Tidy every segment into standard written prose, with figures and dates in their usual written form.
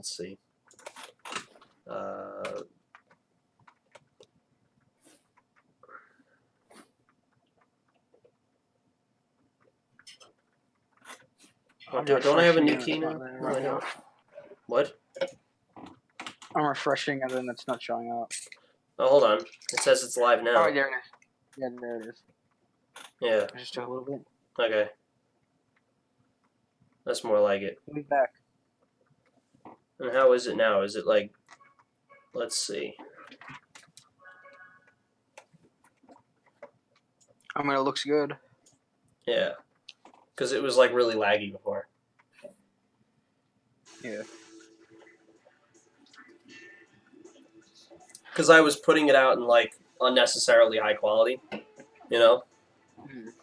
let's see. Don't I have a new key now? No, I don't. What? I'm refreshing it and it's not showing up. Oh, hold on. It says it's live now. Oh, there it is. Yeah, there it is. Yeah. Just a little bit. Okay. That's more like it. We'll be back. And how is it now? Is it like... Let's see. I mean, it looks good. Yeah. Because it was like really laggy before. Yeah. Because I was putting it out in like unnecessarily high quality, you know? Mm.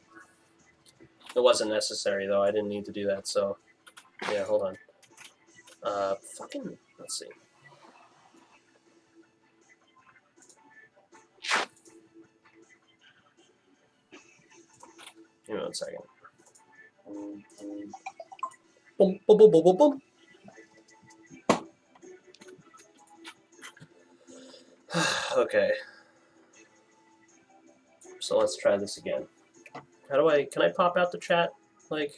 It wasn't necessary though, I didn't need to do that, so... Yeah, hold on. Let's see. Give me 1 second. Boom, boom, boom, boom, boom, boom. Okay. So let's try this again. Can I pop out the chat? Like,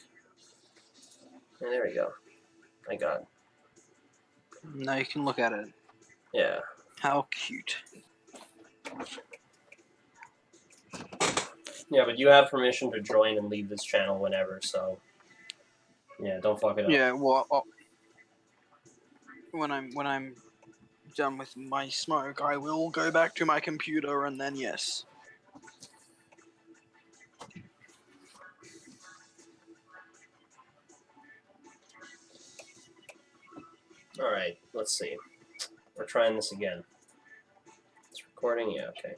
yeah, there we go. I got it. Now you can look at it. Yeah. How cute. Yeah, but you have permission to join and leave this channel whenever, so... Yeah, don't fuck it up. Yeah, well, when I'm done with my smoke, I will go back to my computer and then yes. Alright, let's see. We're trying this again. It's recording? Yeah, okay.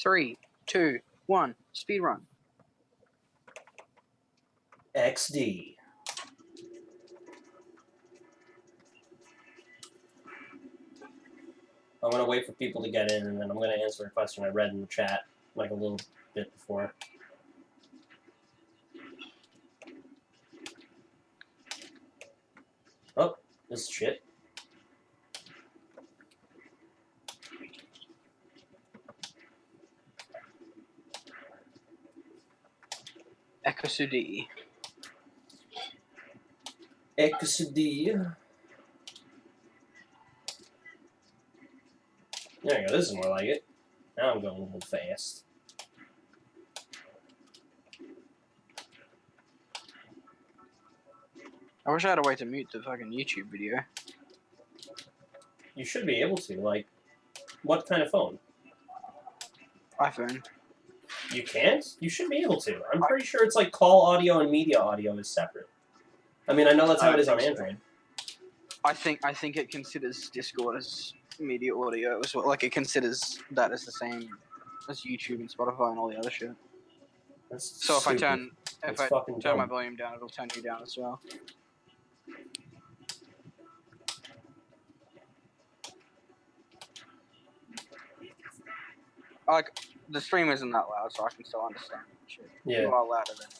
Three, 2, 1, speedrun. XD. I'm going to wait for people to get in, and then I'm going to answer a question I read in the chat, like a little bit before. Oh, this is shit. XD. XD. There you go, this is more like it. Now I'm going a little fast. I wish I had a way to mute the fucking YouTube video. You should be able to, like, what kind of phone? iPhone. You can't? You should be able to. I'm pretty sure it's like call audio and media audio is separate. I mean, I know that's how it is on Android. I think it considers Discord as media audio as well. Like, it considers that as the same as YouTube and Spotify and all the other shit. That's so stupid. if I turn my volume down, it'll turn you down as well. Like, the stream isn't that loud, so I can still understand shit. Yeah. You are louder than it.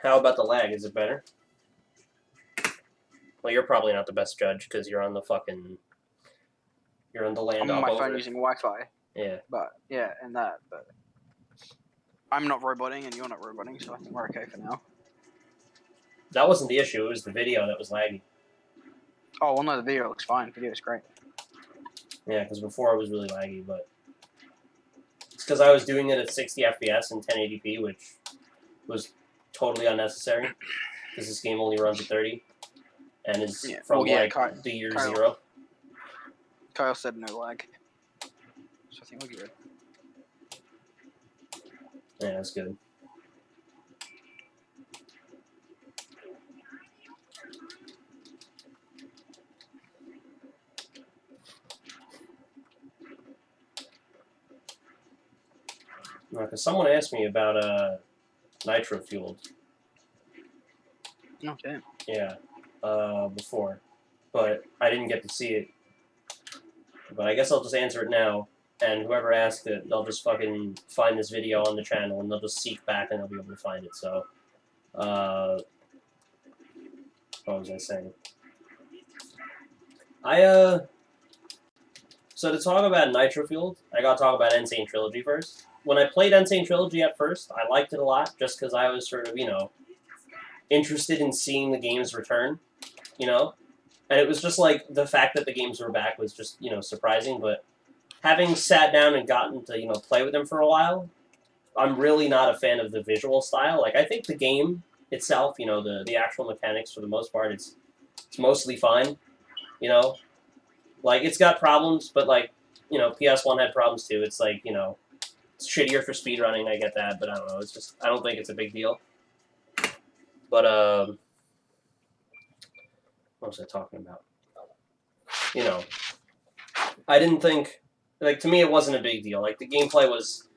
How about the lag? Is it better? Well, you're probably not the best judge because you're on the fucking... You're on the land I'm on up my over phone it. using Wi-Fi. Yeah. But, yeah, and that, but... I'm not roboting and you're not roboting, so I think we're okay for now. That wasn't the issue, it was the video that was laggy. Oh, well, no, the video looks fine. The video is great. Yeah, because before it was really laggy, but... It's because I was doing it at 60 FPS and 1080p, which was totally unnecessary, because this game only runs at 30, and is from, the year 0. Kyle said no lag. So I think we're good. Yeah, that's good. Because someone asked me about nitro fueled. Okay. Yeah, before, but I didn't get to see it. But I guess I'll just answer it now. and whoever asked it, they'll just fucking find this video on the channel, and they'll just seek back, and they'll be able to find it. So, what was I saying? So to talk about Nitro Fueled, I gotta talk about Insane Trilogy first. When I played Insane Trilogy at first, I liked it a lot, just because I was sort of, interested in seeing the games return, And it was just like, the fact that the games were back was just, surprising, but having sat down and gotten to, play with them for a while, I'm really not a fan of the visual style. Like, I think the game itself, the actual mechanics for the most part, it's mostly fine, Like, it's got problems, but, like, PS1 had problems too. It's like, it's shittier for speedrunning, I get that, but I don't know, it's just, I don't think it's a big deal. But, what was I talking about? I didn't think, like, to me it wasn't a big deal. Like, the gameplay was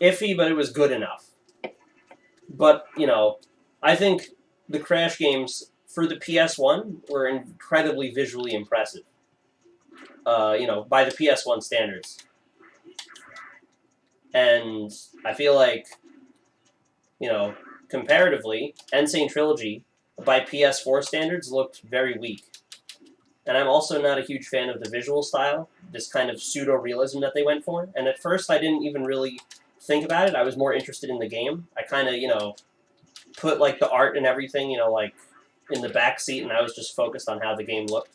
iffy, but it was good enough. But, I think the Crash games for the PS1 were incredibly visually impressive. By the PS1 standards. And I feel like, comparatively, Insane Trilogy, by PS4 standards, looked very weak. And I'm also not a huge fan of the visual style, this kind of pseudo-realism that they went for. And at first, I didn't even really think about it. I was more interested in the game. I kind of, put, like, the art and everything, like, in the back seat, and I was just focused on how the game looked.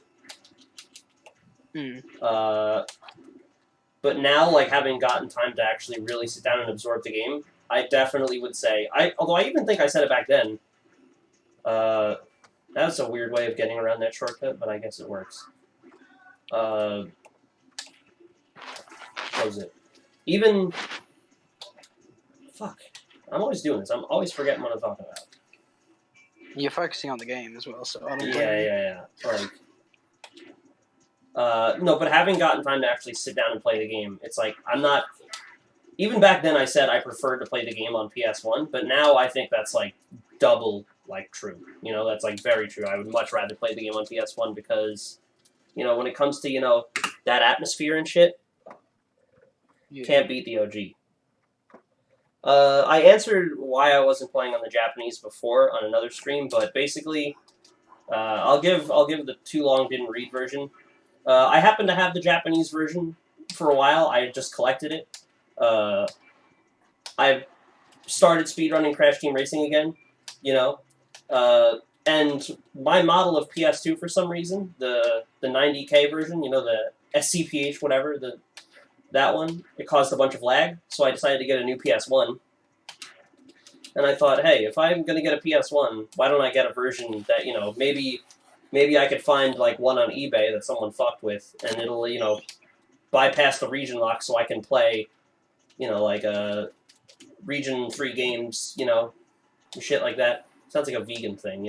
But now, like, having gotten time to actually really sit down and absorb the game, I definitely would say, although I even think I said it back then, that's a weird way of getting around that shortcut, but I guess it works. What was it? Even, fuck, I'm always doing this. I'm always forgetting what I'm talking about. You're focusing on the game as well, so I don't Yeah. Like, no, but having gotten time to actually sit down and play the game, it's like, I'm not... Even back then I said I preferred to play the game on PS1, but now I think that's, like, double, like, true. That's, like, very true. I would much rather play the game on PS1 because, when it comes to, that atmosphere and shit, can't beat the OG. I answered why I wasn't playing on the Japanese before on another stream, but basically, I'll give the too long didn't read version. I happen to have the Japanese version for a while. I just collected it. I've started speedrunning Crash Team Racing again, and my model of PS2 for some reason, the 90K version, the SCPH whatever, that one, it caused a bunch of lag, so I decided to get a new PS1. And I thought, hey, if I'm going to get a PS1, why don't I get a version that, maybe I could find, like, one on eBay that someone fucked with, and it'll, bypass the region lock so I can play, like, region-free games, shit like that. Sounds like a vegan thing,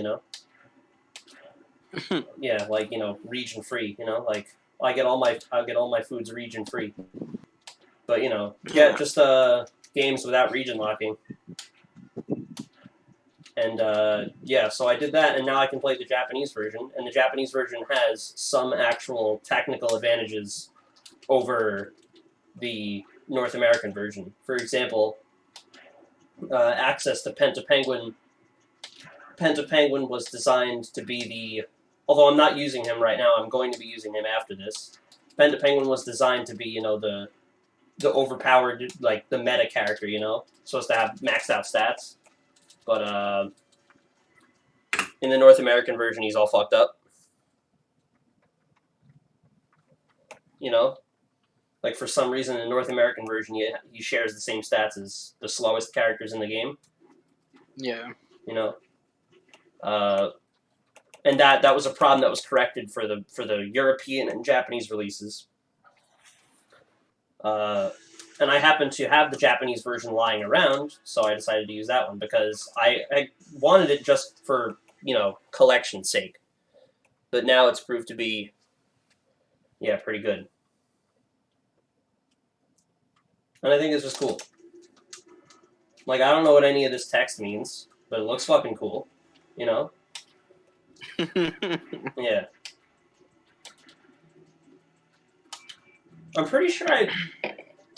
Yeah, like, region-free, like, I'll get all my foods region-free. But, get just, games without region locking. And, yeah, so I did that, and now I can play the Japanese version, and the Japanese version has some actual technical advantages over the North American version. For example, access to Penta Penguin. Penta Penguin was designed to be the... Although I'm not using him right now, I'm going to be using him after this. Penta Penguin was designed to be, the overpowered, like, the meta character, Supposed to have maxed out stats. But, in the North American version, he's all fucked up. Like, for some reason, in the North American version, he shares the same stats as the slowest characters in the game. Yeah. And that was a problem that was corrected for the European and Japanese releases. And I happened to have the Japanese version lying around, so I decided to use that one, because I wanted it just for, collection's sake. But now it's proved to be, yeah, pretty good. And I think it's just cool. Like, I don't know what any of this text means, but it looks fucking cool, Yeah. I'm pretty sure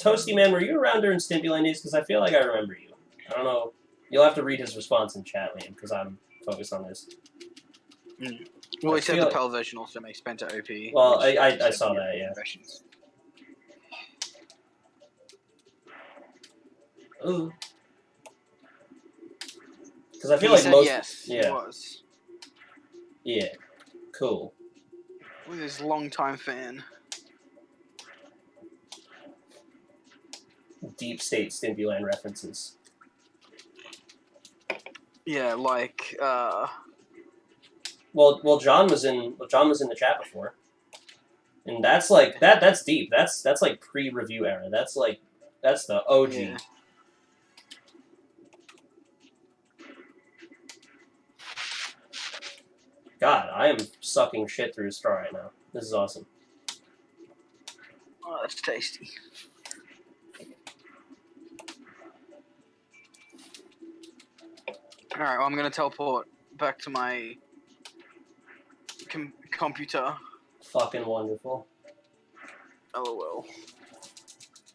Toasty Man, were you around during Stimulant days? Because I feel like I remember you. I don't know. You'll have to read his response in chat, Liam, because I'm focused on this. Well, I he said feel- the PAL version also makes Penta OP. Well, which I said saw the that, yeah. versions. Ooh. Because I feel He like said most... yes, he Yeah. was. Yeah. Cool. With his longtime fan. Deep state Stimulant references. Yeah, like, Well, John was in the chat before, and that's like that's deep. That's like pre-review era. That's the OG. yeah. God, I am sucking shit through a straw right now. This is awesome. Oh, that's tasty. Alright, well, I'm gonna teleport back to my computer. Fucking wonderful. LOL.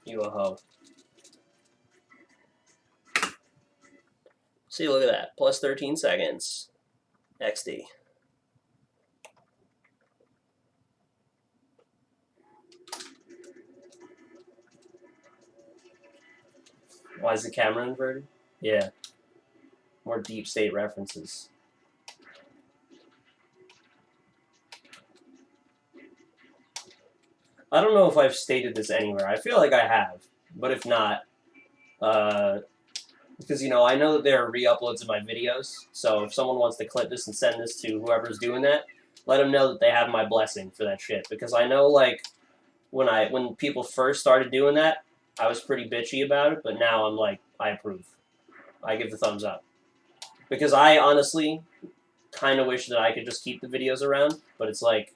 You a hoe. See, look at that. Plus 13 seconds. XD. Why is the camera inverted? Yeah. More deep state references. I don't know if I've stated this anywhere. I feel like I have. But if not, because, you know, I know that there are re-uploads of my videos, so if someone wants to clip this and send this to whoever's doing that, let them know that they have my blessing for that shit. Because I know, like, when people first started doing that, I was pretty bitchy about it, but now I'm like, I approve. I give the thumbs up. Because I honestly kind of wish that I could just keep the videos around, but it's like,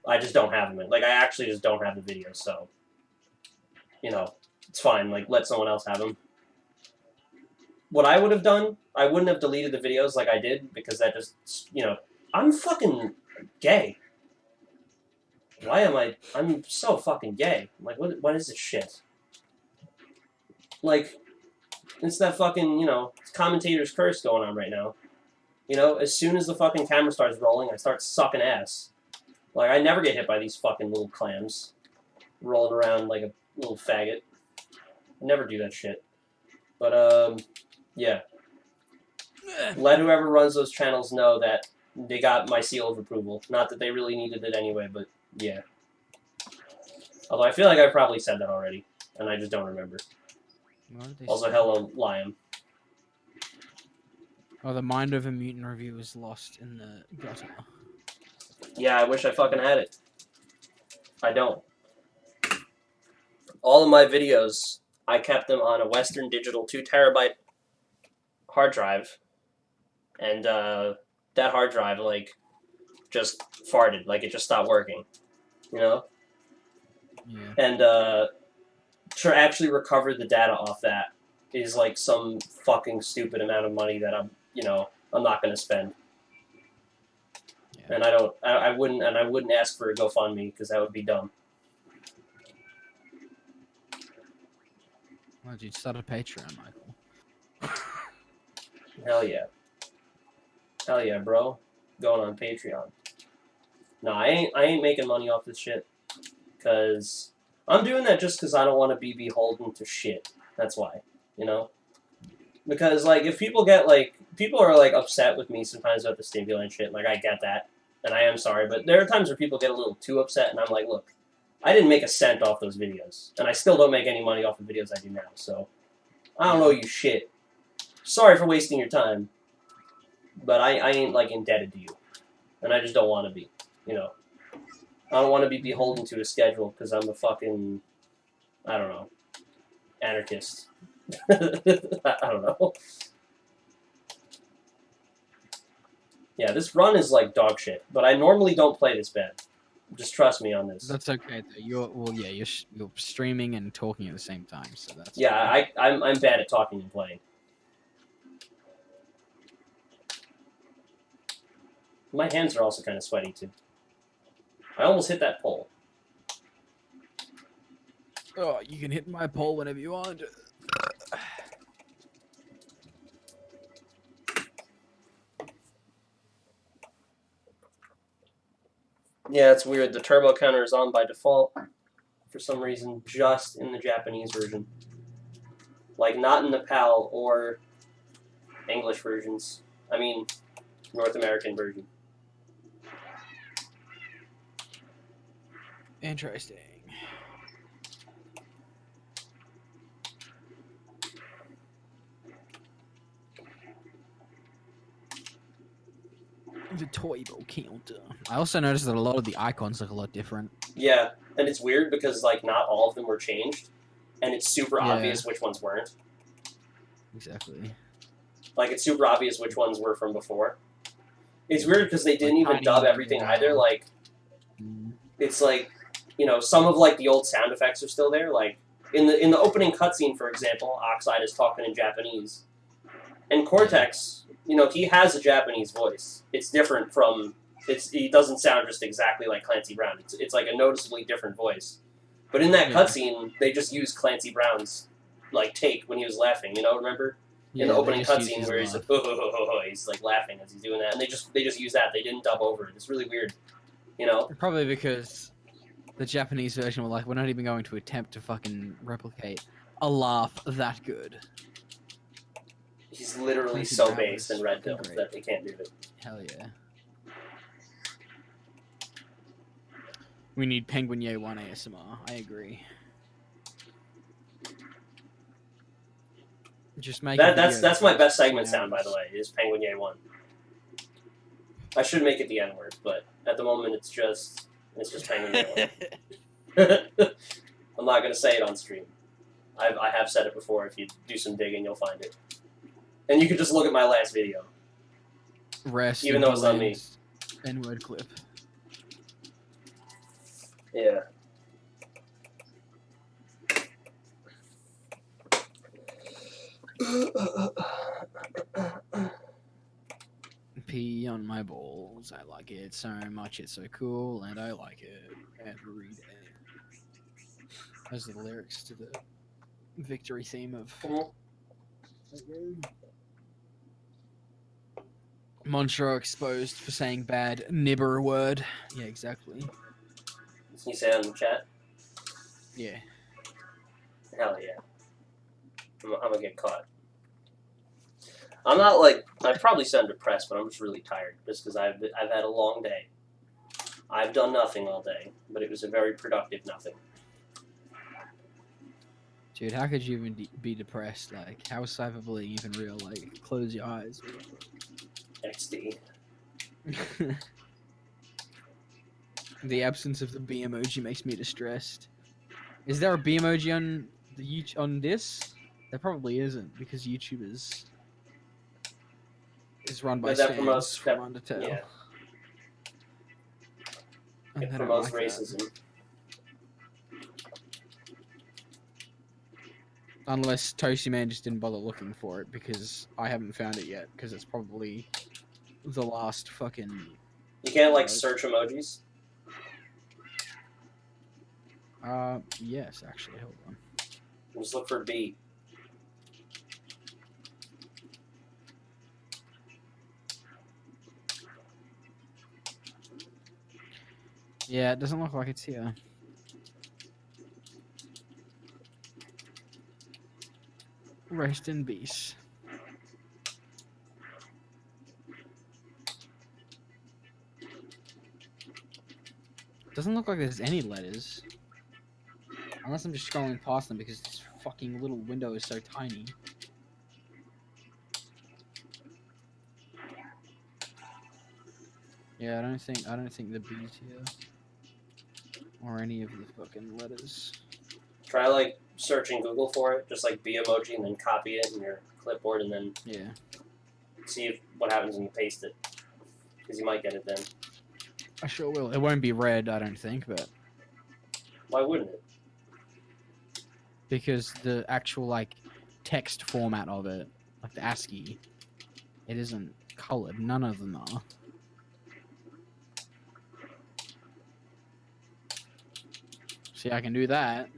I just don't have them. Like, I actually just don't have the videos, so, you know, it's fine. Like, let someone else have them. What I would have done, I wouldn't have deleted the videos like I did, because that just, you know, I'm fucking gay. Why am I'm so fucking gay. I'm like, what is this shit? Like, it's that fucking, you know, commentator's curse going on right now. You know, as soon as the fucking camera starts rolling, I start sucking ass. Like, I never get hit by these fucking little clams rolling around like a little faggot. I never do that shit. But, yeah. Let whoever runs those channels know that they got my seal of approval. Not that they really needed it anyway, but yeah. Although I feel like I probably said that already, and I just don't remember. Also, say? hello, Liam. Oh, the mind of a mutant review is lost in the gutter. Yeah, I wish I fucking had it. I don't. All of my videos, I kept them on a Western Digital 2 terabyte hard drive, and that hard drive, like, just farted. Like, it just stopped working, you know? Yeah. And to actually recover the data off that is, like, some fucking stupid amount of money that I'm not going to spend. Yeah. And I wouldn't ask for a GoFundMe, because that would be dumb. Why don't you start a Patreon, Michael? Hell yeah. Hell yeah, bro. Going on Patreon. No, I ain't making money off this shit. Because I'm doing that just because I don't want to be beholden to shit. That's why. You know? Because, like, if people get, like... People are, like, upset with me sometimes about the stimulant shit. Like, I get that. And I am sorry. But there are times where people get a little too upset. And I'm like, look, I didn't make a cent off those videos. And I still don't make any money off the videos I do now. So, I don't owe you shit. Sorry for wasting your time. But I ain't, like, indebted to you. And I just don't want to be, you know. I don't want to be beholden to a schedule because I'm a fucking, I don't know, anarchist. I don't know. Yeah, this run is like dog shit, but I normally don't play this bad. Just trust me on this. That's okay. Though. You're streaming and talking at the same time, so that's Yeah, I'm bad at talking and playing. My hands are also kind of sweaty too. I almost hit that pole. Oh, you can hit my pole whenever you want. Yeah, it's weird. The turbo counter is on by default for some reason, just in the Japanese version. Like, not in the PAL or English versions. I mean, North American version. Interesting. The Toibo counter. I also noticed that a lot of the icons look a lot different. Yeah, and it's weird because, like, not all of them were changed, and it's super Yeah. obvious which ones weren't. Exactly. Like, it's super obvious which ones were from before. It's weird because they didn't even tiny dub everything either. Like, Mm. it's like, you know, some of, like, the old sound effects are still there. Like, in the opening cutscene, for example, Oxide is talking in Japanese. And Cortex, you know, he has a Japanese voice. It's different from... He doesn't sound just exactly like Clancy Brown. It's like a noticeably different voice. But in that Yeah. cutscene, they just used Clancy Brown's, like, take when he was laughing, you know, remember? Yeah, In the they opening just used cutscene his where he's laugh. like, he's like laughing as he's doing that, and they just use that. They didn't dub over it. It's really weird, you know. Probably because the Japanese version were like, we're not even going to attempt to fucking replicate a laugh that good. He's literally Clancy so Brown based was in Red fucking Pill great. that they can't do it. Hell yeah. We need Penguin Ye 1 ASMR. I agree. Just make That's my best segment sound, by the way. Is Penguin Ye 1. I should make it the N word, but at the moment it's just Penguin Ye 1. I'm not gonna say it on stream. I have said it before. If you do some digging, you'll find it. And you can just look at my last video. Rest Even though it's not me. N-word clip. Yeah. Pee on my balls. I like it so much. It's so cool, and I like it every day. Those are the lyrics to the victory theme of Monstro exposed for saying bad nibber word. Yeah, exactly. Can you say that in the chat? Yeah. Hell yeah. I'm gonna get caught. I'm not like... I probably sound depressed, but I'm just really tired. Just because I've had a long day. I've done nothing all day, but it was a very productive nothing. Dude, how could you even be depressed? Like, how is cyberbullying even real? Like, close your eyes. XD. The absence of the B emoji makes me distressed. Is there a B emoji on this? There probably isn't, because YouTube is run by But that fans promotes... from Undertale. Yeah. And It they don't promotes like that. racism. Unless Toasty Man just didn't bother looking for it, because I haven't found it yet, because it's probably the last fucking... You can't, like, search emojis? Yes, actually, hold on. Just look for B. Yeah, it doesn't look like it's here. Rest in peace. Doesn't look like there's any letters. Unless I'm just scrolling past them because this fucking little window is so tiny. Yeah, I don't think the B's here. Or any of the fucking letters. Try, like, searching Google for it, just like B emoji, and then copy it in your clipboard, and then Yeah. see what happens when you paste it. Because you might get it then. I sure will. It won't be red, I don't think, but... Why wouldn't it? Because the actual, like, text format of it, like the ASCII, it isn't colored. None of them are. See, I can do that.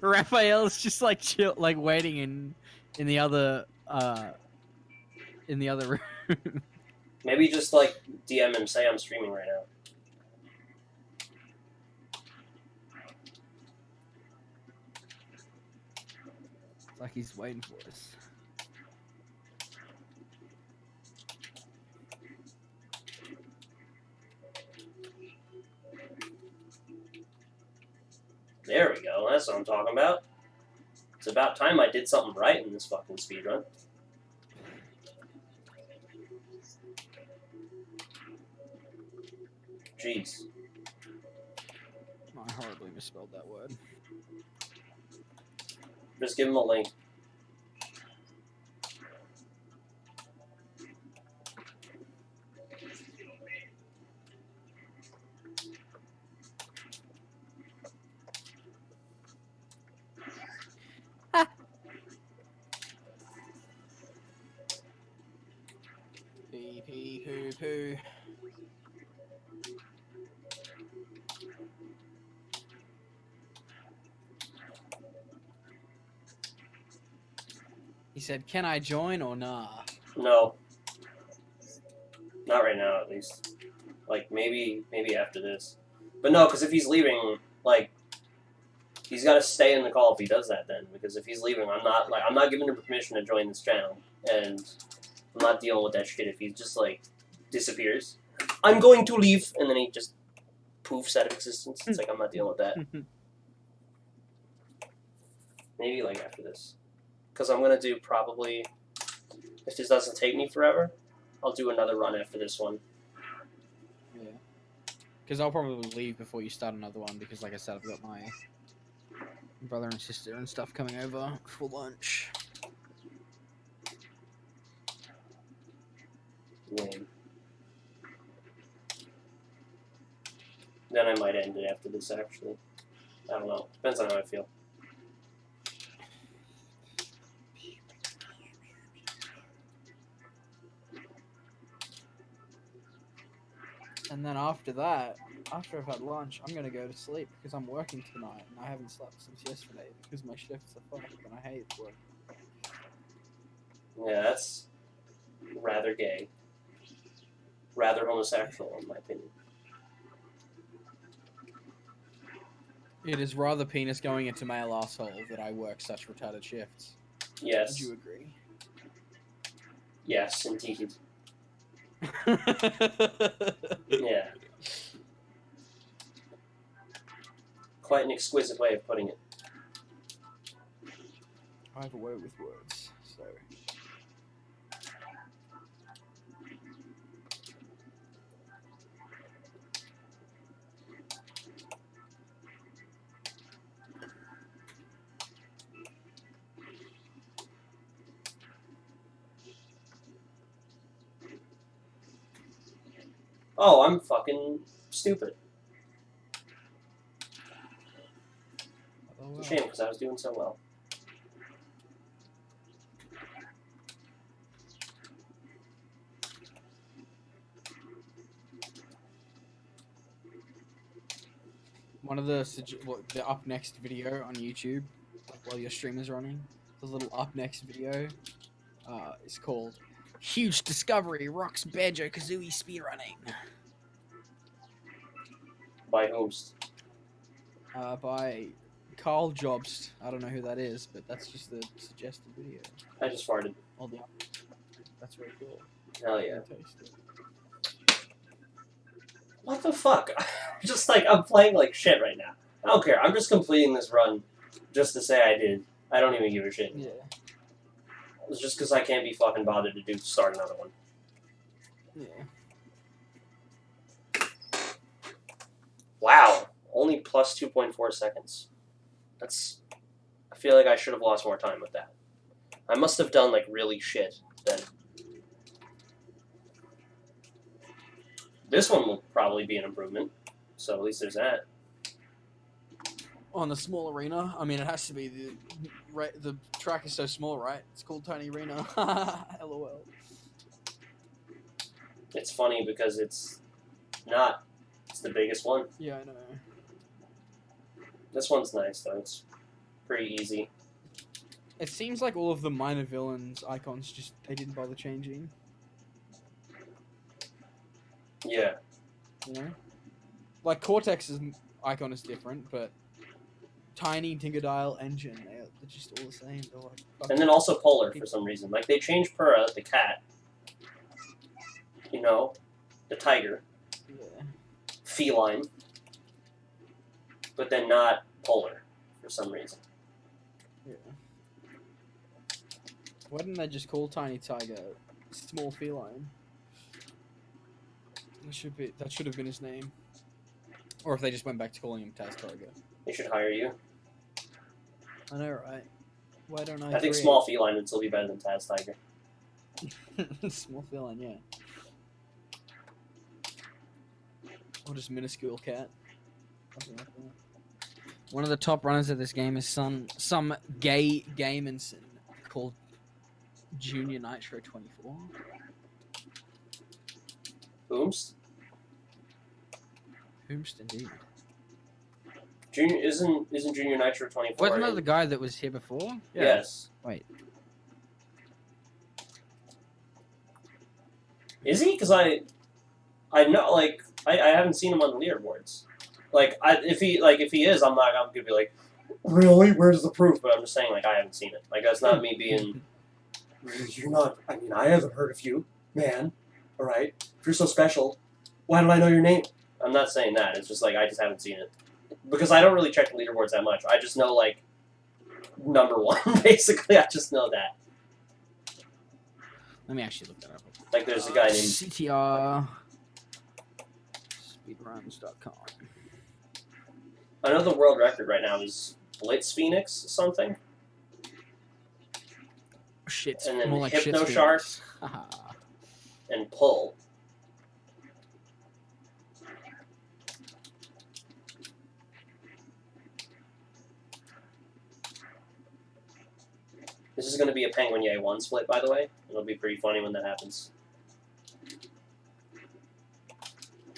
Raphael's just like chill, like waiting in the other room. Maybe just like DM him, say I'm streaming right now. It's like he's waiting for us. There we go. That's what I'm talking about. It's about time I did something right in this fucking speedrun. Jeez. I horribly misspelled that word. Just give him a link. Pee pee poo poo. He said, "Can I join or nah?" No. Not right now, at least. Like, maybe after this. But no, because if he's leaving, like, he's got to stay in the call if he does that then. Because if he's leaving, I'm not giving him permission to join this channel. And I'm not dealing with that shit if he just, like, disappears. I'm going to leave, and then he just poofs out of existence. It's like, I'm not dealing with that. Maybe, like, after this. Because I'm going to do probably, if this doesn't take me forever, I'll do another run after this one. Yeah. Because I'll probably leave before you start another one because, like I said, I've got my brother and sister and stuff coming over for lunch. Lame. Then I might end it after this, actually. I don't know. Depends on how I feel. And then after that, after I've had lunch, I'm going to go to sleep because I'm working tonight and I haven't slept since yesterday because my shifts are fucked and I hate work. Yeah, that's rather gay. Rather homosexual, in my opinion. It is rather penis going into male asshole that I work such retarded shifts. Yes. Would you agree? Yes, indeed. Yeah. Quite an exquisite way of putting it. I have a way with words, so... Oh, I'm fucking stupid. Oh, It's a shame, because I was doing so well. One of the the up next video on YouTube, like while your stream is running, the little up next video, is called "Huge Discovery Rocks Banjo Kazooie Speedrunning." By whomst? By Carl Jobst. I don't know who that is, but that's just the suggested video. I just farted. Oh, yeah. That's very cool. Hell yeah. Taste it. What the fuck? Just like, I'm playing like shit right now. I don't care. I'm just completing this run just to say I did. I don't even give a shit. Yeah. It's just because I can't be fucking bothered to start another one. Yeah. Wow. Only plus 2.4 seconds. That's... I feel like I should have lost more time with that. I must have done like really shit then. This one will probably be an improvement. So at least there's that. On the small arena, I mean, it has to be the track is so small, right? It's called Tiny Arena. LOL. It's funny because it's not. It's the biggest one. Yeah, I know. This one's nice though. It's pretty easy. It seems like all of the minor villains icons just they didn't bother changing. Yeah. You know, like Cortex's icon is different, but Tiny, Dingodile, Engine, they're just all the same. They're like, And then also Polar for some reason. Like they changed Purah, the cat. You know, the tiger. yeah. Feline. But then not Polar for some reason. Yeah. Why didn't they just call Tiny Tiger Small Feline? That should have been his name. Or if they just went back to calling him Taz Tiger. They should hire you. I know, right? Why don't I? I think agree? Small Feline would still be better than Taz Tiger. Small Feline, yeah. Or just Minuscule Cat. Something like that. One of the top runners of this game is some gay Gaimanson called Junior Nitro 24. Ooms? Whomst indeed. Junior isn't Junior Nitro 24. Wasn't that the guy that was here before? Yes. Wait. Is he? Because I know, like, I haven't seen him on the leaderboards. Like, if he is, I'm gonna be like, really? Where's the proof? But I'm just saying, like, I haven't seen it. Like, that's not me being. You're not. I mean, I haven't heard of you, man. All right. If you're so special, why don't I know your name? I'm not saying that. It's just like I just haven't seen it because I don't really check the leaderboards that much. I just know like number one, basically. I just know that. Let me actually look that up. Like, there's a guy named CTR speedruns.com. I know the world record right now is Blitz Phoenix something, Shit. and then More like Hypno shit Shark Phoenix. and Pull. This is going to be a Penguin Yay 1 split, by the way. It'll be pretty funny when that happens.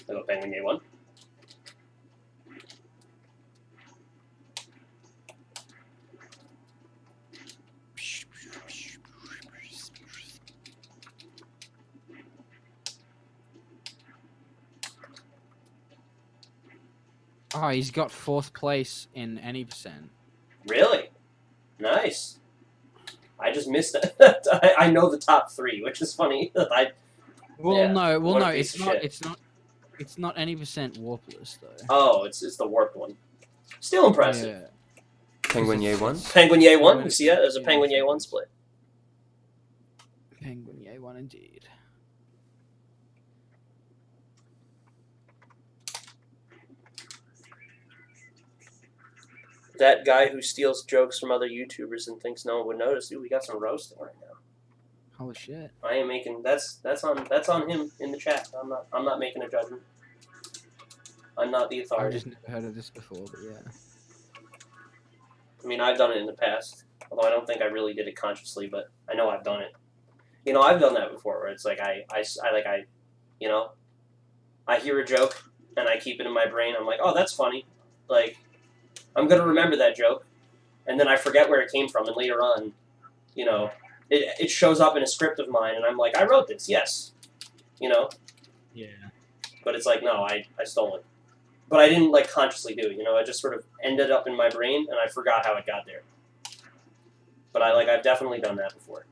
I go Penguin Yay 1. Oh, he's got 4th place in any percent. Really? Nice. I just missed it. I know the top 3, which is funny. Well, Yeah, no, what a piece it's of not. shit. It's not any percent warpless though. Oh, it's the warped one. Still impressive. Yeah. Penguin Yay 1? Penguin Yay 1. You see that? There's a Penguin Yay 1 split. Penguin Yay 1 indeed. That guy who steals jokes from other YouTubers and thinks no one would notice. Dude, we got some roasting right now. Holy shit. I ain't making. That's on him in the chat. I'm not making a judgment. I'm not the I've authority. just never heard of this before, but yeah. I mean, I've done it in the past, although I don't think I really did it consciously, but I know I've done it. You know, I've done that before, where it's like I hear a joke and I keep it in my brain. I'm like, oh, that's funny. Like, I'm gonna remember that joke, and then I forget where it came from, and later on, you know, it shows up in a script of mine, and I'm like, I wrote this, yes, you know. Yeah. But it's like, no, I stole it. But I didn't, like, consciously do it, you know? It just sort of ended up in my brain, and I forgot how it got there. But I've definitely done that before.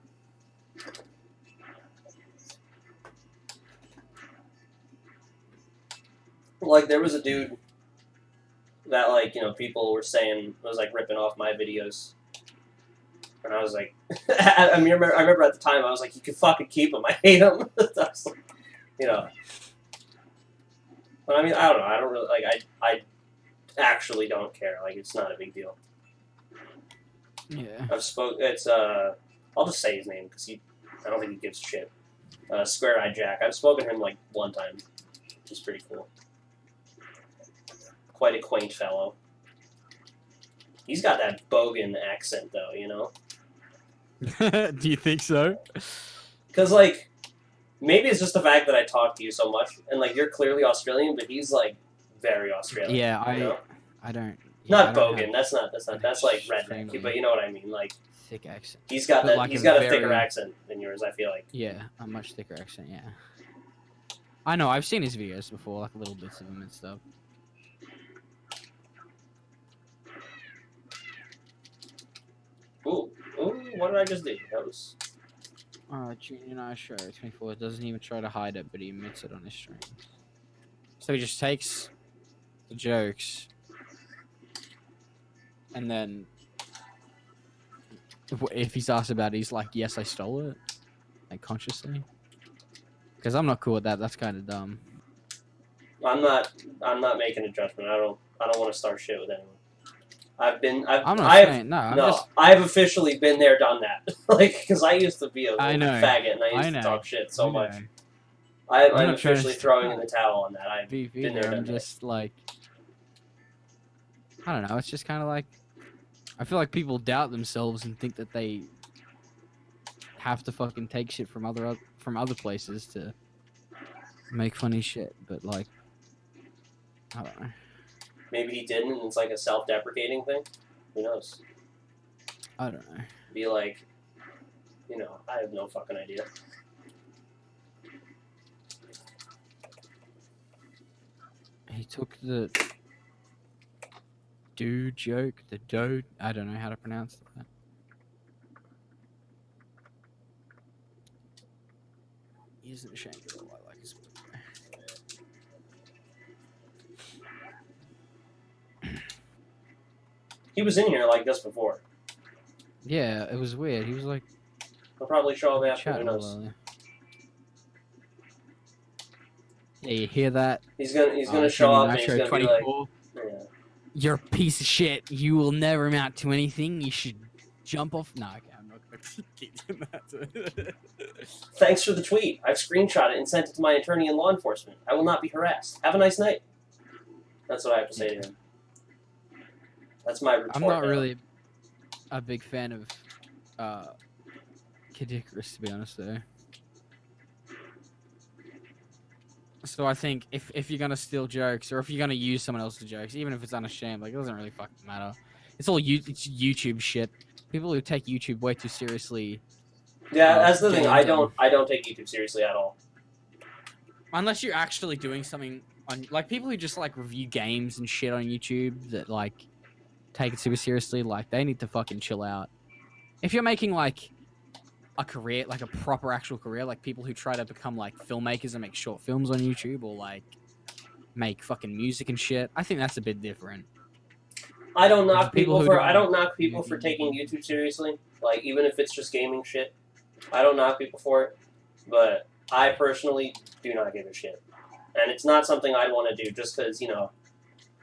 Like, there was a dude that, like, you know, people were saying was, like, ripping off my videos. And I was like, I remember at the time, I was like, you can fucking keep him. I hate him. Like, you know. But I mean, I don't know. I don't really, like, I actually don't care. Like, it's not a big deal. Yeah. I'll just say his name, because I don't think he gives a shit. Square Eye Jack. I've spoken to him, like, one time. Which is pretty cool. Quite a quaint fellow. He's got that Bogan accent, though, you know? Do you think so? Because, like, maybe it's just the fact that I talk to you so much, and, like, you're clearly Australian, but he's, like, very Australian. Yeah, you know? I don't. Yeah, I Not don't Bogan. have That's not. an That's like redneck. extremely But you know what I mean. Like thick accent. he's got But that. like He's a got a thicker very- accent than yours. I feel like. Yeah, a much thicker accent. Yeah. I know. I've seen his videos before, like little bits of them and stuff. Ooh, what did I just do? That was. Junior Night Show 24 doesn't even try to hide it, but he admits it on his streams. So he just takes the jokes, and then if he's asked about it, he's like, "Yes, I stole it," like consciously. Because I'm not cool with that. That's kind of dumb. I'm not making a judgment. I don't want to start shit with anyone. I'm not saying no. I've officially been there, done that. Like, because I used to be a I know. faggot and I used I to know. talk shit so I much. know. I'm not trying to officially say throwing in that. the towel on that. I've Be been there, there. done I'm that. just like, I don't know. It's just kind of like, I feel like people doubt themselves and think that they have to fucking take shit from other places to make funny shit. But like, I don't know. Maybe he didn't, and it's like a self-deprecating thing. Who knows? I don't know. Be like, I have no fucking idea. He took the dude joke, the doe. I don't know how to pronounce that. He isn't ashamed at all. I like his work. He was in here like this before. Yeah, it was weird. He was like, He'll probably show up after. chat Who a knows? little earlier. Yeah, you hear that? He's gonna show Jimmy up and he's Nitro gonna be like, 24. yeah. You're a piece of shit. You will never amount to anything. You should jump off. No, okay, I'm not going to keep doing that. Thanks for the tweet. I've screenshot it and sent it to my attorney in law enforcement. I will not be harassed. Have a nice night. That's what I have to say to him. That's my retort. I'm not now. really a big fan of Kid Icarus, to be honest, though. So I think if you're gonna steal jokes or if you're gonna use someone else's jokes, even if it's unashamed, like it doesn't really fucking matter. It's all it's YouTube shit. People who take YouTube way too seriously. Yeah, that's the thing. get I into don't take YouTube seriously at all. Unless you're actually doing something on, like people who just like review games and shit on YouTube that like take it super seriously, like they need to fucking chill out. If you're making like a career, like a proper actual career, like people who try to become like filmmakers and make short films on YouTube or like make fucking music and shit, I think that's a bit different. I don't knock people people who for don't- I don't knock people for taking YouTube seriously. Like even if it's just gaming shit, I don't knock people for it. But I personally do not give a shit, and it's not something I'd want to do just because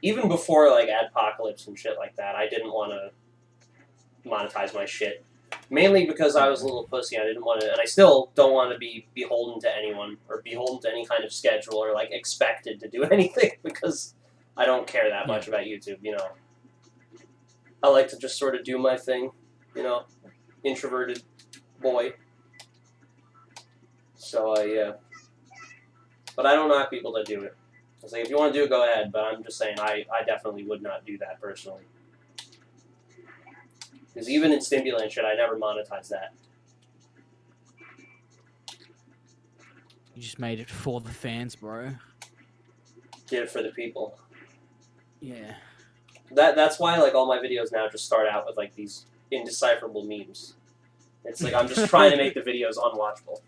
even before like Adpocalypse and shit like that, I didn't want to monetize my shit. Mainly because I was a little pussy. I didn't want to, and I still don't want to be beholden to anyone or beholden to any kind of schedule or like expected to do anything because I don't care that much about YouTube. I like to just sort of do my thing. Introverted boy. So yeah, but I don't knock people that do it. I was like, if you want to do it, go ahead. But I'm just saying, I definitely would not do that personally. Because even in Stimulant shit, I never monetized that. You just made it for the fans, bro. Did it for the people. Yeah. That's why like all my videos now just start out with like these indecipherable memes. It's like I'm just trying to make the videos unwatchable.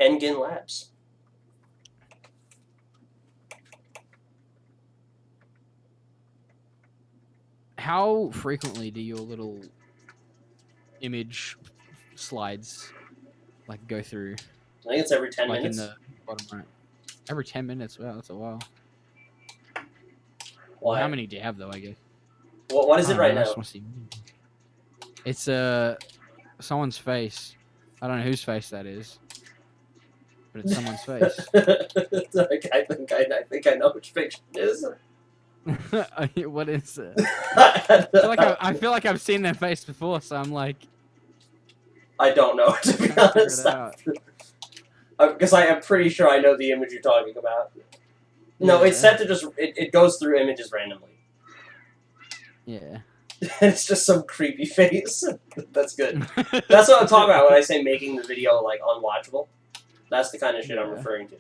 Engin Labs. How frequently do your little image slides like go through? I think it's every 10 like minutes. in the bottom right. Every 10 minutes. Wow, that's a while. Why? How many do you have though? I guess. What is it right I now? just wanna see. It's someone's face. I don't know whose face that is, but it's someone's face. I think I know which picture it is. What is it? I I feel like I've seen their face before, so I'm like, don't know, to be trying to honest. figure it out. Because I am pretty sure I know the image you're talking about. No, Yeah. it's set to just it goes through images randomly. Yeah. It's just some creepy face. That's good. That's what I'm talking about when I say making the video like unwatchable. That's the kind of shit I'm Yeah. referring to.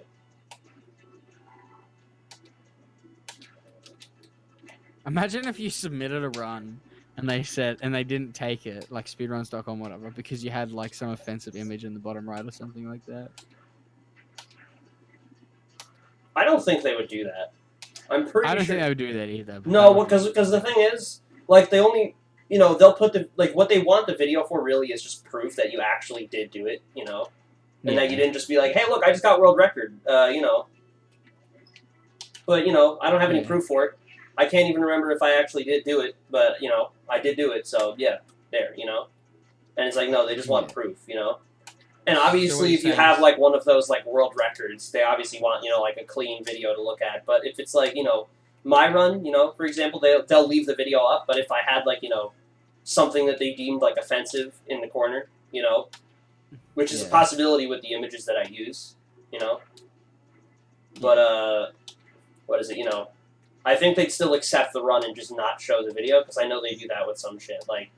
Imagine if you submitted a run and they didn't take it, like speedruns.com whatever, because you had like some offensive image in the bottom right or something like that. I don't think they would do that. I'm pretty I don't sure. think I would do that either. but that No, would be because the funny. thing is, like, they only, they'll put what they want the video for really is just proof that you actually did do it, and that you didn't just be like, hey, look, I just got world record, But, I don't have any Yeah. proof for it. I can't even remember if I actually did do it, but, I did do it, so, yeah, there, And it's like, no, they just want Yeah. proof, And obviously, you're if you saying have, is- like, one of those, like, world records, they obviously want, like, a clean video to look at. But if it's, like, my run, for example, they'll leave the video up. But if I had, like, something that they deemed, like, offensive in the corner, which is a Yeah. possibility with the images that I use, But, what is it, I think they'd still accept the run and just not show the video, because I know they do that with some shit. Like,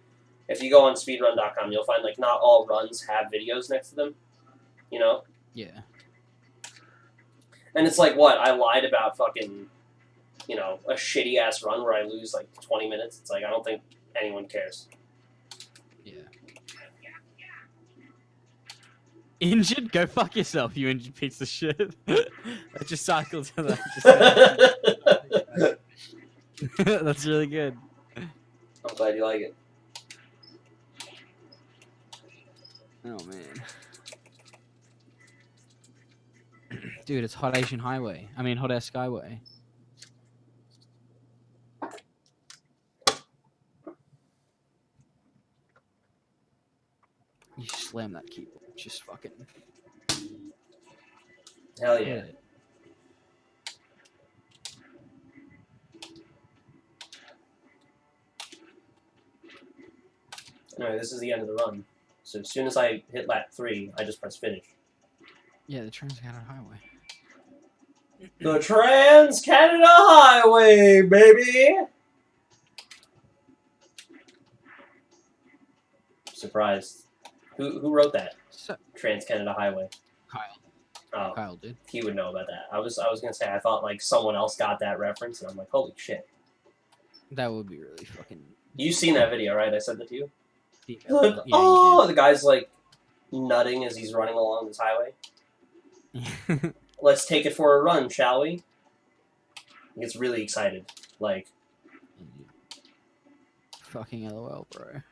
if you go on speedrun.com, you'll find, like, not all runs have videos next to them, Yeah. And it's like, what, I lied about fucking, a shitty-ass run where I lose, like, 20 minutes? It's like, I don't think anyone cares. Yeah. Injured? Go fuck yourself, you injured piece of shit. I just cycled to that. That's really good. I'm glad you like it. Oh man. Dude, it's Hot Asian Highway. I mean, Hot Air Skyway. You slam that keyboard. Just fucking. Hell yeah. hit it. Anyway, this is the end of the run. So as soon as I hit lap 3, I just press finish. Yeah, the Trans-Canada Highway. The Trans-Canada Highway, baby! Surprised. Who wrote that? So, Trans-Canada Highway. Kyle. Oh, Kyle did. he would know about that. I was gonna say, I thought, like, someone else got that reference, and I'm like, holy shit. That would be really fucking. You've seen that video, right? I sent it to you? Yeah, Like, you oh, the guy's, like, nutting as he's running along this highway. did. Let's take it for a run, shall we? He gets really excited. Like, Fucking LOL, bro.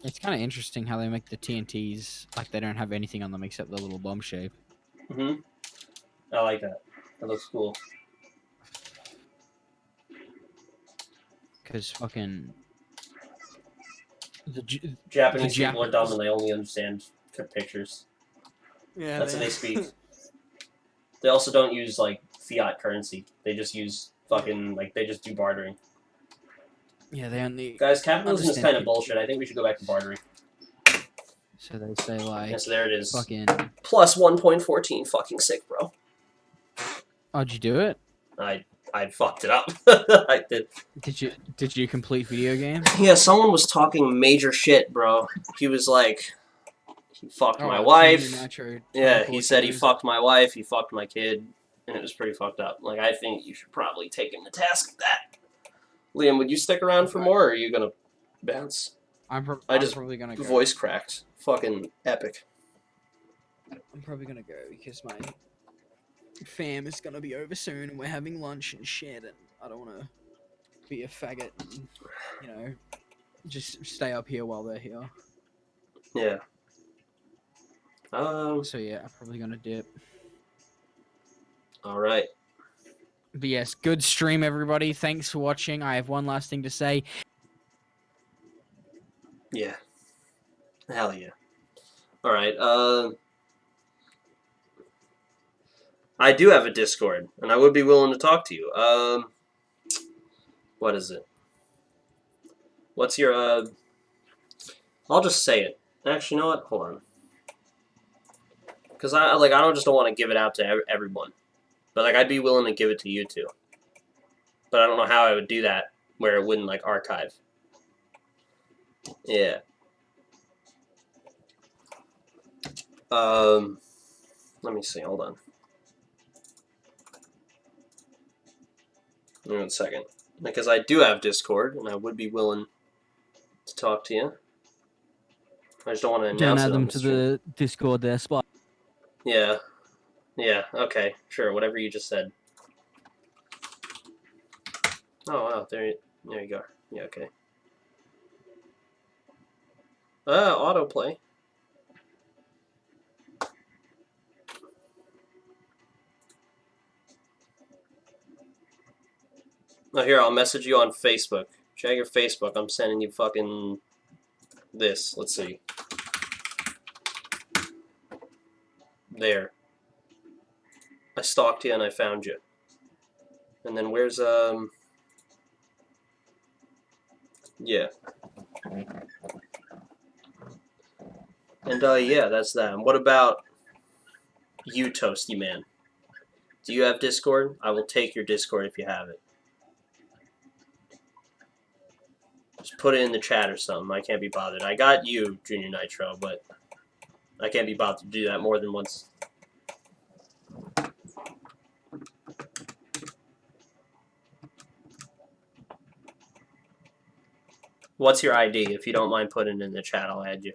It's kind of interesting how they make the TNTs like they don't have anything on them except the little bomb shape. I like that. That looks cool. Because fucking Japanese people are dumb Japanese- and they only understand pictures. yeah, That's how they speak. They also don't use, like, fiat currency. They just use fucking, like, they just do bartering. Yeah, they only. Guys, capitalism is Understand kind of people. bullshit. I think we should go back to bartering. So they say like. Yeah, so there it is. Fucking. Plus 1.14. Fucking sick, bro. Oh, did you do it? I fucked it up. I did. Did you complete video game? Yeah, someone was talking major shit, bro. He was like, he fucked my Oh, wife. Nitro Yeah, 24 he said he series. fucked my wife, he fucked my kid, and it was pretty fucked up. Like, I think you should probably take him to task with that. Liam, would you stick around for more, or are you gonna bounce? I'm I just probably gonna go. Voice cracked. Fucking epic. I'm probably gonna go because my fam is gonna be over soon and we're having lunch and shit, and I don't wanna be a faggot and, just stay up here while they're here. Yeah. So yeah, I'm probably gonna dip. Alright. But yes, good stream, everybody. Thanks for watching. I have one last thing to say. Yeah. Hell yeah. Alright, I do have a Discord, and I would be willing to talk to you. What is it? What's your, I'll just say it. Actually, you know what? Hold on. Because I don't want to give it out to everyone. But, like, I'd be willing to give it to you two. But I don't know how I would do that where it wouldn't, like, archive. Yeah. Let me see. Hold on. Give me 1 second. Because I do have Discord, and I would be willing to talk to you. I just don't want to Don't announce add it on them the to stream. the Discord there, Spot. Yeah. Yeah, okay. Sure, whatever you just said. Oh, wow. There you go. Yeah, okay. Autoplay. Oh, here, I'll message you on Facebook. Check your Facebook. I'm sending you fucking this. Let's see. There. I stalked you and I found you. And then where's, yeah. And, yeah, that's that. And what about you, Toasty Man? Do you have Discord? I will take your Discord if you have it. Just put it in the chat or something. I can't be bothered. I got you, Junior Nitro, but I can't be bothered to do that more than once. What's your ID? If you don't mind putting it in the chat, I'll add you.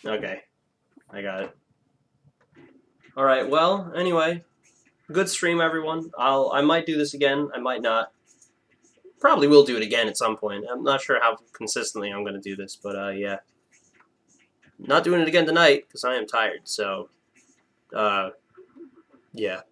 Okay. I got it. Alright, well, anyway. Good stream, everyone. I might do this again. I might not. Probably will do it again at some point. I'm not sure how consistently I'm going to do this, but, yeah. Not doing it again tonight, because I am tired, so, yeah.